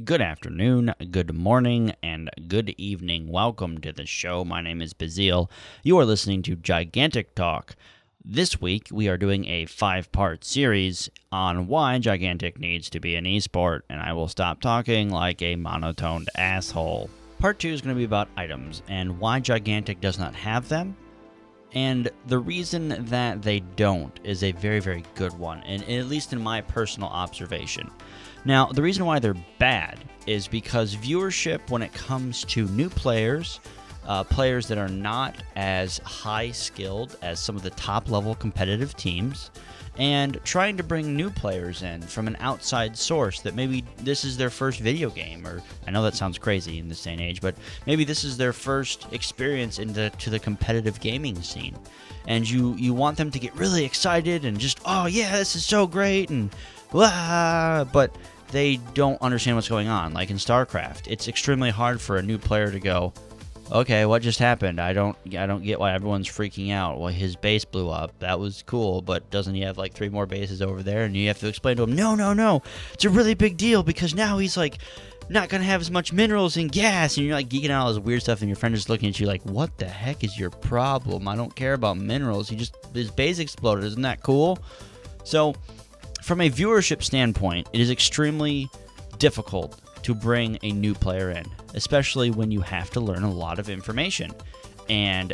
Good afternoon, good morning, and good evening. Welcome to the show. My name is Bazil. You are listening to Gigantic Talk. This week, we are doing a 5-part series on why Gigantic needs to be an eSport, and I will stop talking like a monotoned asshole. Part 2 is going to be about items and why Gigantic does not have them. And the reason that they don't is a very, very good one, and at least in my personal observation. Now, the reason why they're bad is because viewership when it comes to new players, players that are not as high-skilled as some of the top-level competitive teams, and trying to bring new players in from an outside source that maybe this is their first video game, or I know that sounds crazy in this day and age, but maybe this is their first experience into the competitive gaming scene. And you want them to get really excited and just, oh yeah, this is so great, and blah, but they don't understand what's going on. Like in StarCraft, it's extremely hard for a new player to go, okay, what just happened? I don't get why everyone's freaking out. Well, his base blew up. That was cool, but doesn't he have like 3 more bases over there? And you have to explain to him, no. It's a really big deal because now he's like not going to have as much minerals and gas. And you're like geeking out all this weird stuff, and your friend is looking at you like, what the heck is your problem? I don't care about minerals. His base exploded. Isn't that cool? So from a viewership standpoint, it is extremely difficult to bring a new player in, especially when you have to learn a lot of information. And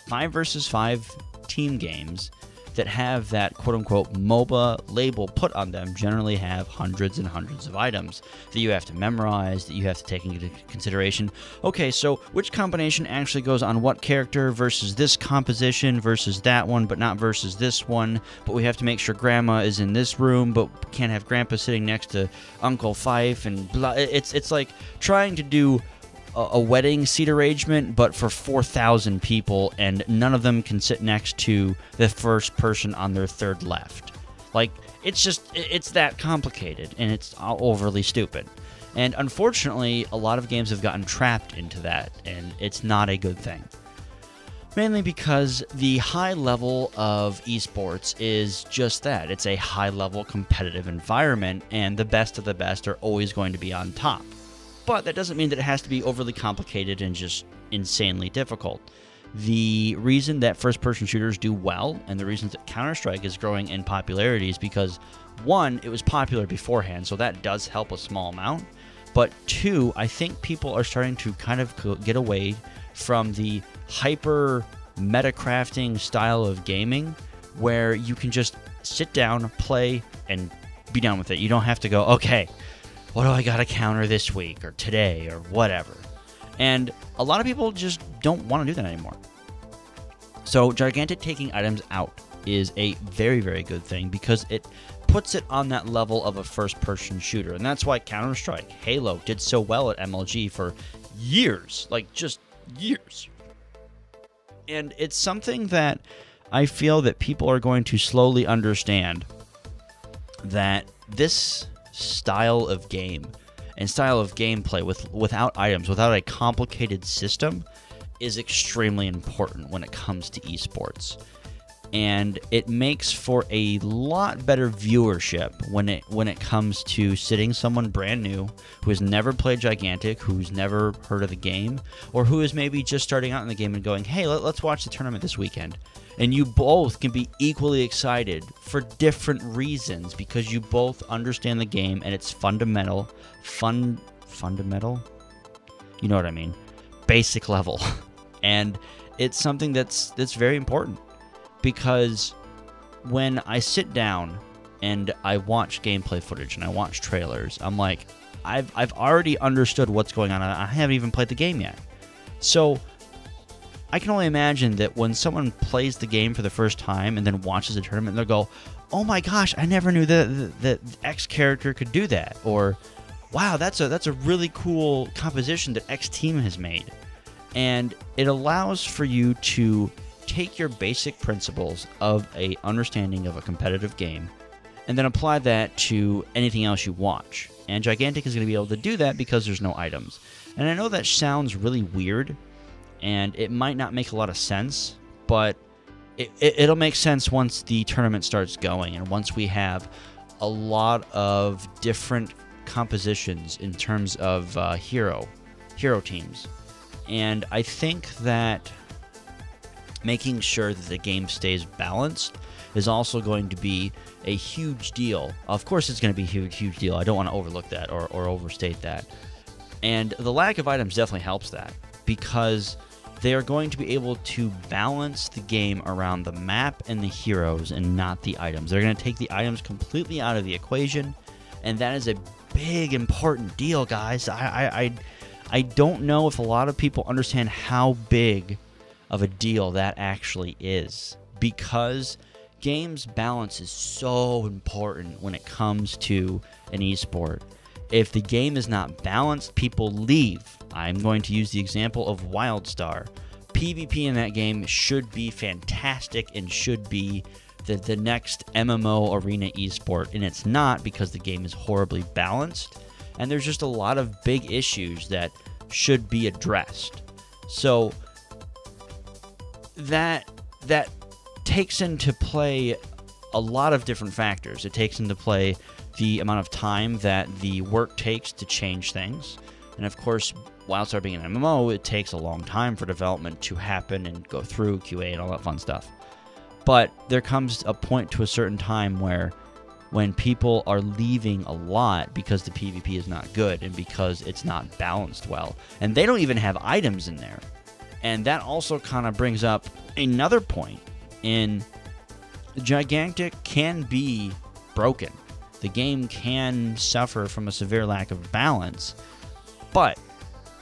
5 versus 5 team games that have that quote-unquote MOBA label put on them generally have hundreds and hundreds of items that you have to memorize, that you have to take into consideration. Okay, so which combination actually goes on what character versus this composition versus that one, but not versus this one, but we have to make sure Grandma is in this room, but can't have Grandpa sitting next to Uncle Fife, and blah. It's like trying to do a wedding seat arrangement, but for 4,000 people, and none of them can sit next to the first person on their third left. Like, it's that complicated, and it's overly stupid. And unfortunately, a lot of games have gotten trapped into that, and it's not a good thing. Mainly because the high level of esports is just that. It's a high-level competitive environment, and the best of the best are always going to be on top. But that doesn't mean that it has to be overly complicated and just insanely difficult. The reason that first-person shooters do well, and the reason that Counter-Strike is growing in popularity is because, 1, it was popular beforehand, so that does help a small amount. But 2, I think people are starting to kind of get away from the hyper meta-crafting style of gaming, where you can just sit down, play, and be done with it. You don't have to go, okay, what do I gotta counter this week or today or whatever? And a lot of people just don't want to do that anymore. So Gigantic taking items out is a very, very good thing because it puts it on that level of a first-person shooter. And that's why Counter-Strike, Halo did so well at MLG for years, like just years. And it's something that I feel that people are going to slowly understand, that this style of game and style of gameplay without items, without a complicated system, is extremely important when it comes to esports. And it makes for a lot better viewership when it comes to sitting someone brand new who has never played Gigantic, who's never heard of the game, or who is maybe just starting out in the game and going, hey, let's watch the tournament this weekend. And you both can be equally excited for different reasons because you both understand the game and it's fundamental? You know what I mean. Basic level. And it's something that's very important. Because when I sit down and I watch gameplay footage and I watch trailers, I'm like, I've already understood what's going on. I haven't even played the game yet. So I can only imagine that when someone plays the game for the first time and then watches a tournament, they'll go, oh my gosh, I never knew that X character could do that. Or, wow, that's a really cool composition that X team has made. And it allows for you to take your basic principles of a understanding of a competitive game and then apply that to anything else you watch. And Gigantic is going to be able to do that because there's no items. And I know that sounds really weird, and it might not make a lot of sense, but it'll make sense once the tournament starts going and once we have a lot of different compositions in terms of hero teams. And I think that making sure that the game stays balanced is also going to be a huge deal. Of course, it's going to be a huge deal. I don't want to overlook that or overstate that. And the lack of items definitely helps that, because they are going to be able to balance the game around the map and the heroes and not the items. They're going to take the items completely out of the equation, and that is a big, important deal, guys. I don't know if a lot of people understand how big of a deal that actually is, because games balance is so important when it comes to an esport. If the game is not balanced, people leave. I'm going to use the example of WildStar. PvP in that game should be fantastic and should be the next MMO arena esport, and it's not, because the game is horribly balanced, and there's just a lot of big issues that should be addressed. So that takes into play a lot of different factors. It takes into play the amount of time that the work takes to change things. And of course, WildStar being an MMO, it takes a long time for development to happen and go through QA and all that fun stuff. But there comes a point to a certain time where when people are leaving a lot because the PvP is not good and because it's not balanced well, and they don't even have items in there. And that also kind of brings up another point in Gigantic can be broken. The game can suffer from a severe lack of balance, but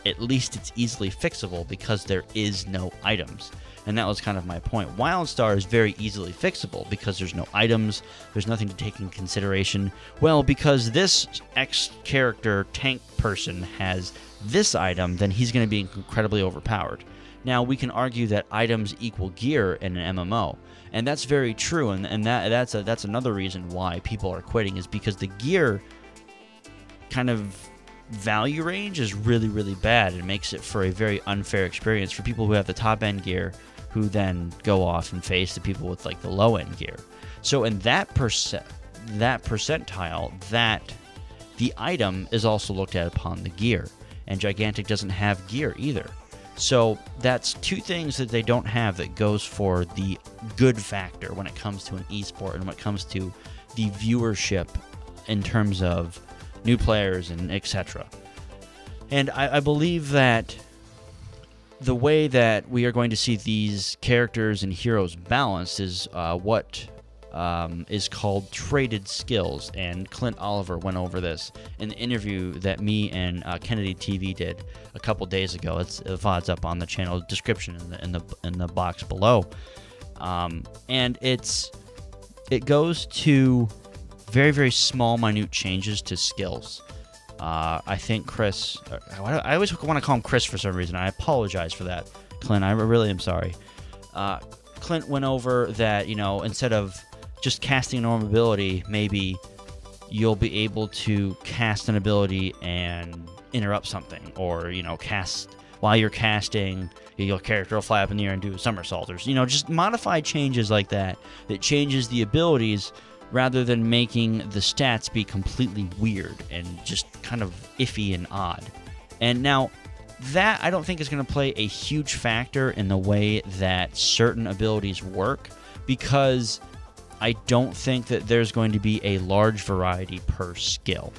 at least it's easily fixable because there is no items. And that was kind of my point. WildStar is very easily fixable because there's no items, there's nothing to take in consideration. Well, because this X character tank person has this item, then he's going to be incredibly overpowered. Now, we can argue that items equal gear in an MMO, and that's very true, and that's another reason why people are quitting, is because the gear kind of value range is really, really bad. It makes it for a very unfair experience for people who have the top-end gear, who then go off and face the people with like the low-end gear. So in that percentile, that the item is also looked at upon the gear, and Gigantic doesn't have gear either. So that's two things that they don't have that goes for the good factor when it comes to an esport and when it comes to the viewership in terms of new players and etc. And I believe that the way that we are going to see these characters and heroes balanced is what is called traded skills, and Clint Oliver went over this in the interview that me and Kennedy TV did a couple days ago. It's the VOD's up on the channel description in the box below, and it goes to very, very small, minute changes to skills. I think Chris, I always want to call him Chris for some reason. I apologize for that, Clint. I really am sorry. Clint went over that, instead of just casting a normal ability, maybe you'll be able to cast an ability and interrupt something, or cast while you're casting, your character will fly up in the air and do a somersault, or just modify changes like that changes the abilities rather than making the stats be completely weird and just kind of iffy and odd. And now that I don't think is going to play a huge factor in the way that certain abilities work, because I don't think that there's going to be a large variety per skill.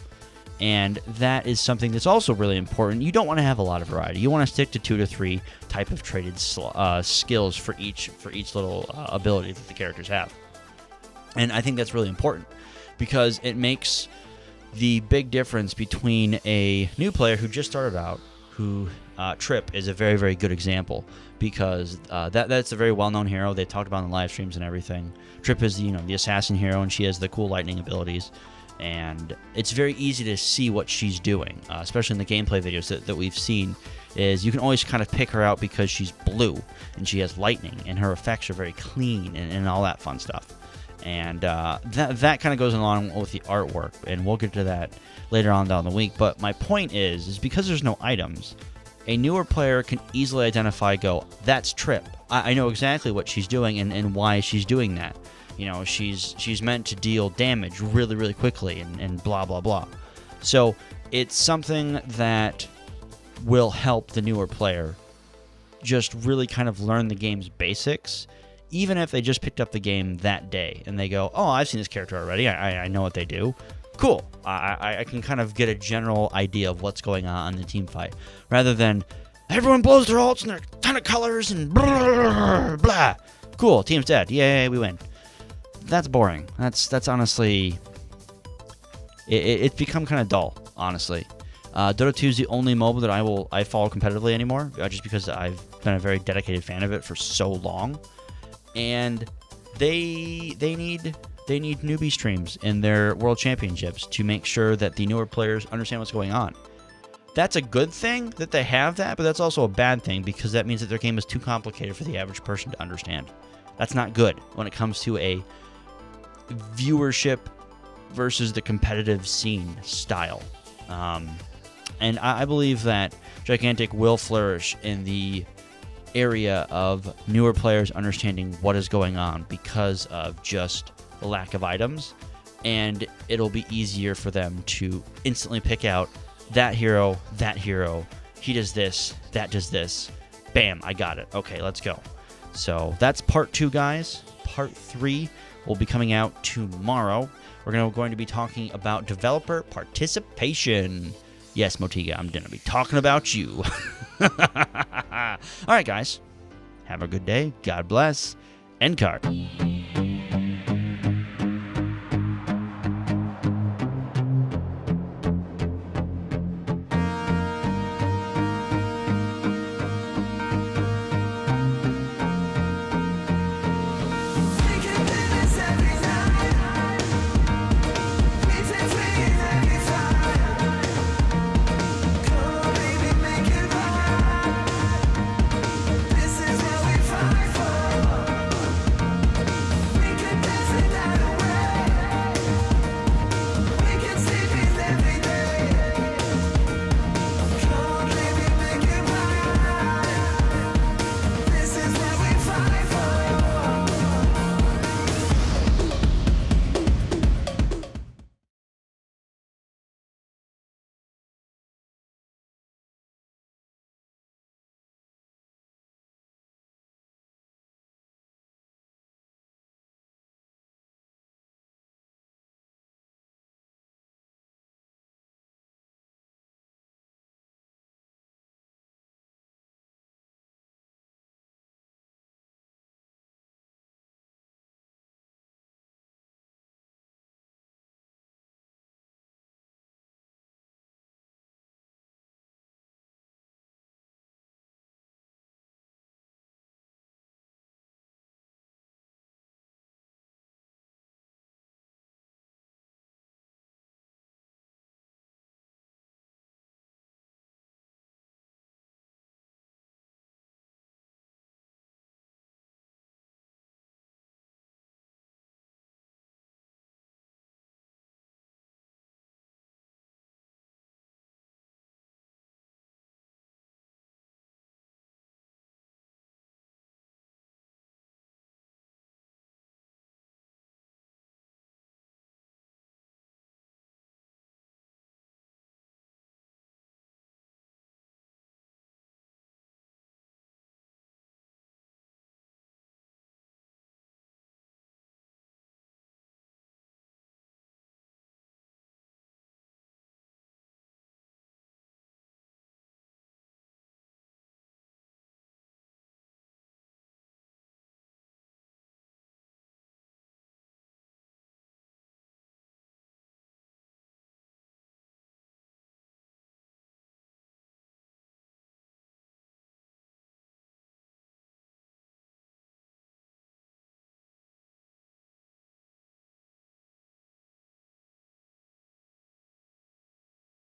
And that is something that's also really important. You don't want to have a lot of variety. You want to stick to 2 to 3 type of traded skills for each little ability that the characters have. And I think that's really important because it makes the big difference between a new player who just started out, who Trip is a very, very good example, because that's a very well-known hero. They talked about in the live streams and everything. Trip is the assassin hero, and she has the cool lightning abilities, and it's very easy to see what she's doing, especially in the gameplay videos that we've seen. Is you can always kind of pick her out because she's blue and she has lightning, and her effects are very clean and all that fun stuff. And that kind of goes along with the artwork, and we'll get to that later on down the week. But my point is because there's no items, a newer player can easily identify, that's Trip. I know exactly what she's doing and why she's doing that. She's meant to deal damage really, really quickly and blah, blah, blah. So it's something that will help the newer player just really kind of learn the game's basics, even if they just picked up the game that day and they go, oh, I've seen this character already. I know what they do. Cool. I can kind of get a general idea of what's going on in the team fight, rather than everyone blows their ults and there are a ton of colors and blah, blah. Cool, team's dead. Yay, we win. That's boring. That's honestly... It's become kind of dull, honestly. Dota 2 is the only MOBA that I follow competitively anymore, just because I've been a very dedicated fan of it for so long. And they need newbie streams in their World Championships to make sure that the newer players understand what's going on. That's a good thing that they have that, but that's also a bad thing because that means that their game is too complicated for the average person to understand. That's not good when it comes to a viewership versus the competitive scene style. And I believe that Gigantic will flourish in the area of newer players understanding what is going on because of just the lack of items, and it'll be easier for them to instantly pick out that hero, he does this, that does this, bam, I got it. Okay, let's go. So that's part 2, guys. Part 3 will be coming out tomorrow. We're going to be talking about developer participation. Yes, Motiga, I'm going to be talking about you. All right, guys. Have a good day. God bless. End card.